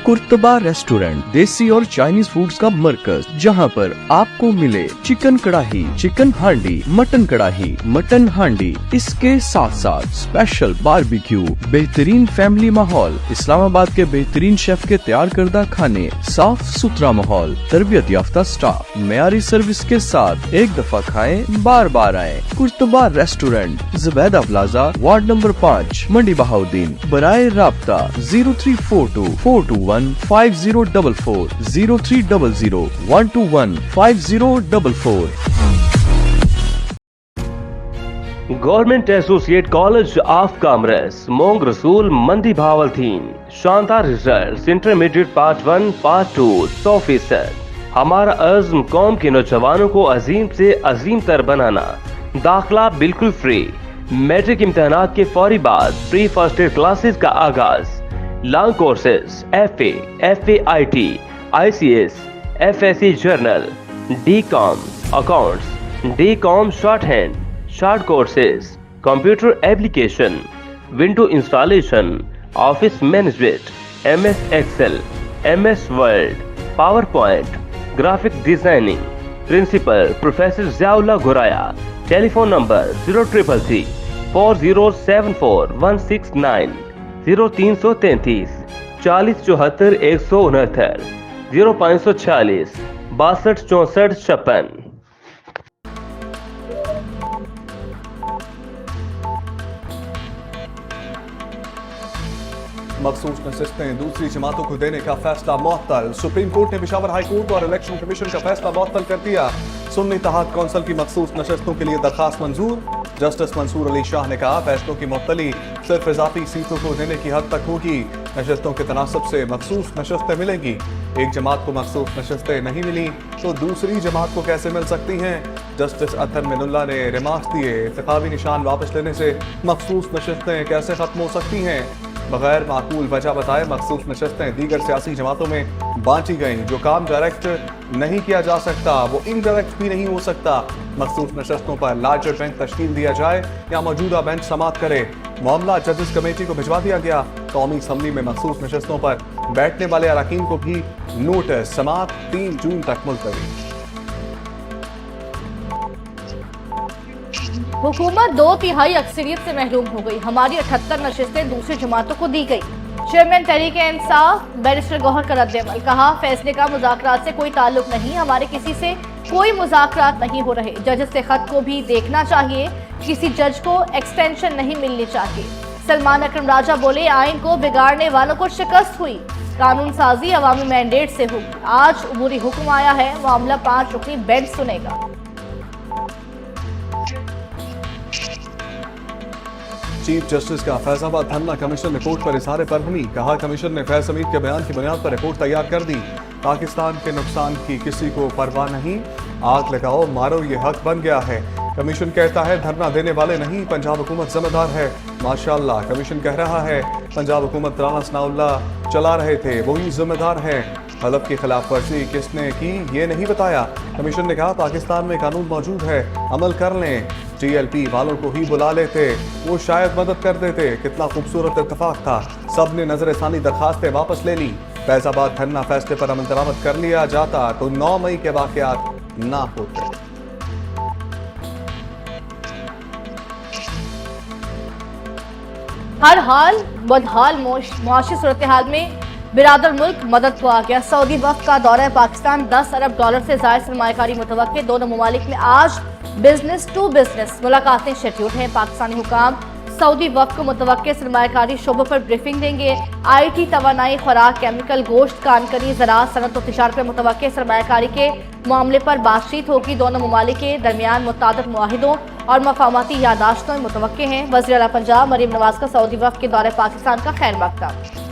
Qurtuba restaurant, देसी और Chinese foods का मरकज, जहां पर आपको मिले चिकन कढ़ाई, चिकन हांडी, मटन कढ़ाई, मटन हांडी, इसके साथ साथ स्पेशल बारबेक्यू, बेहतरीन फैमिली माहौल, इस्लामाबाद के बेहतरीन शेफ के तैयार करदा खाने, साफ सुथरा माहौल, तरबियत याफ्ता स्टाफ, मेयारी सर्विस के साथ एक दफा खाएं बार बार आए। Qurtuba restaurant, Zubaida plaza, ward number 5, Mandi Bahauddin. बराए राब्ता 0342-421-5044, 0300-121-5044। Government associate college of commerce, Mong Rasool, Mandi बहावलदीन। शानदार रिजल्ट, इंटरमीडिएट पार्ट 1 पार्ट 2 100%। हमारा अज़्म कौम के नौजवानों को अजीम से अजीम तर बनाना। दाखिला बिल्कुल फ्री। मैट्रिक इम्तिहानात के फौरी बाद प्री फर्स्ट ईयर क्लासेस का आगाज। Long courses FA, FAIT, ICS, FSC general, DCOM accounts, DCOM shorthand, short courses, computer application, window installation, office management, MS excel, MS word, power point, graphic designing. Principal professor Ziaullah Guraya. Telephone number 0333-4074-169, 0333 4074 169, 0540 62 64 56। मखसूस नशिस्तें दूसरी जमातों को देने का फैसला मुअत्तल। Supreme court ने Peshawar high court और इलेक्शन कमीशन का फैसला मुअत्तल कर दिया। सुन्नी इत्तेहाद कौंसिल की मखसूस नशिस्तों के लिए दरखास्त मंजूर। जस्टिस मंसूर अली शाह ने कहा, फैसलों की मुअत्तली सिर्फ इजाफी सीटों को देने की हद तक होगी। नशिस्तों के तनासब से मखसूस नशिस्तें मिलेंगी। एक जमात को मखसूस नशिस्तें नहीं मिली तो दूसरी जमात को कैसे मिल सकती हैं? जस्टिस अतहर मिनुल्लाह ने रिमार्क्स दिए, इंतखाबी निशान वापस लेने से मखसूस नशिस्तें कैसे खत्म हो सकती हैं? बगैर माकूल वजह बताए मखसूस नशिस्तें दीगर सियासी जमातों में बांटी गईं। जो काम डायरेक्ट नहीं किया जा सकता वो इनडायरेक्ट भी नहीं हो सकता। मखसूस नशिस्तों पर लार्जर बेंच तश्कील दिया जाए या मौजूदा बेंच समाअत करे। मामला जजेस कमेटी को भिजवा दिया गया। कौमी असम्बली में मखसूस नशिस्तों पर बैठने वाले अरकान को भी नोटिस। समाअत 3 जून तक मुलतवी। हुकूमत 2/3 अक्सरियत से महरूम हो गई। हमारी 78 नशिस्तें दूसरी जमातों को दी गई। चेयरमैन तहरीक-ए-इंसाफ बैरिस्टर गौहर का रद्द-ए-अमल। कहा, फैसले का मुज़ाकरात से कोई ताल्लुक नहीं, हमारे किसी से कोई मुज़ाकरात नहीं हो रहे। जजेस से खत को भी देखना चाहिए, किसी जज को एक्सटेंशन नहीं मिलनी चाहिए। सलमान अकरम राजा बोले, आइन को बिगाड़ने वालों को शिकस्त हुई। कानून साजी अवामी मैंडेट से होगी। आज उमूरी हुक्म आया है, मामला 5 रुकनी बेंच सुनेगा। चीफ जस्टिस का फैजाबाद धरना कमीशन रिपोर्ट पर इजहार बरहमी। कहा, कमीशन ने फैज हमीद के बयान की बुनियाद पर रिपोर्ट तैयार कर दी। पाकिस्तान के नुकसान की किसी को परवाह नहीं, आग लगाओ मारो ये हक बन गया है। कमीशन कहता है धरना देने वाले नहीं, पंजाब हुकूमत जिम्मेदार है। माशाअल्लाह, कमीशन कह रहा है पंजाब हुकूमत राना सनाउल्लाह चला रहे थे, वही जिम्मेदार है। हलफ की खिलाफ वर्जी किसने की ये नहीं बताया। कमीशन ने कहा, पाकिस्तान में कानून मौजूद है, अमल कर लें। TLP वालों को ही बुला लेते, वो शायद मदद कर देते। कितना खूबसूरत इत्तेफाक था, सब ने नजरसानी दरखास्तें वापस ले ली। फैजाबाद धरना फैसले पर अमल दरामद कर लिया जाता तो 9 मई के वाकयात ना होते। हर हाल बदहाल मुआशी सूरत हाल में बिरादर मुल्क मदद को आ गया। सऊदी वफ्द का दौरा पाकिस्तान। 10 अरब डॉलर से ज़ायद सरमायाकारी मुतवक्के। दोनों ममालिक में आज बिजनेस टू बिजनेस मुलाकातें शेड्यूल हैं। पाकिस्तानी हुकाम सऊदी वफ्द को मुतवक्के सरमायाकारी शोबों पर ब्रीफिंग देंगे। IT, तवानाई, खुराक, केमिकल, गोश्त, कानकरी, ज़राअत, सनत और तिजारत पर मुतवक्के सरमायाकारी के मामले पर बातचीत होगी। दोनों ममालिक के दरमियान मुतादिद मुआहिदों और मफाहमती यादाश्तों में मुतवक्के हैं। वज़ीर आला पंजाब मरीम नवाज का सऊदी वफ्द के दौरे पाकिस्तान का खैर मकदम।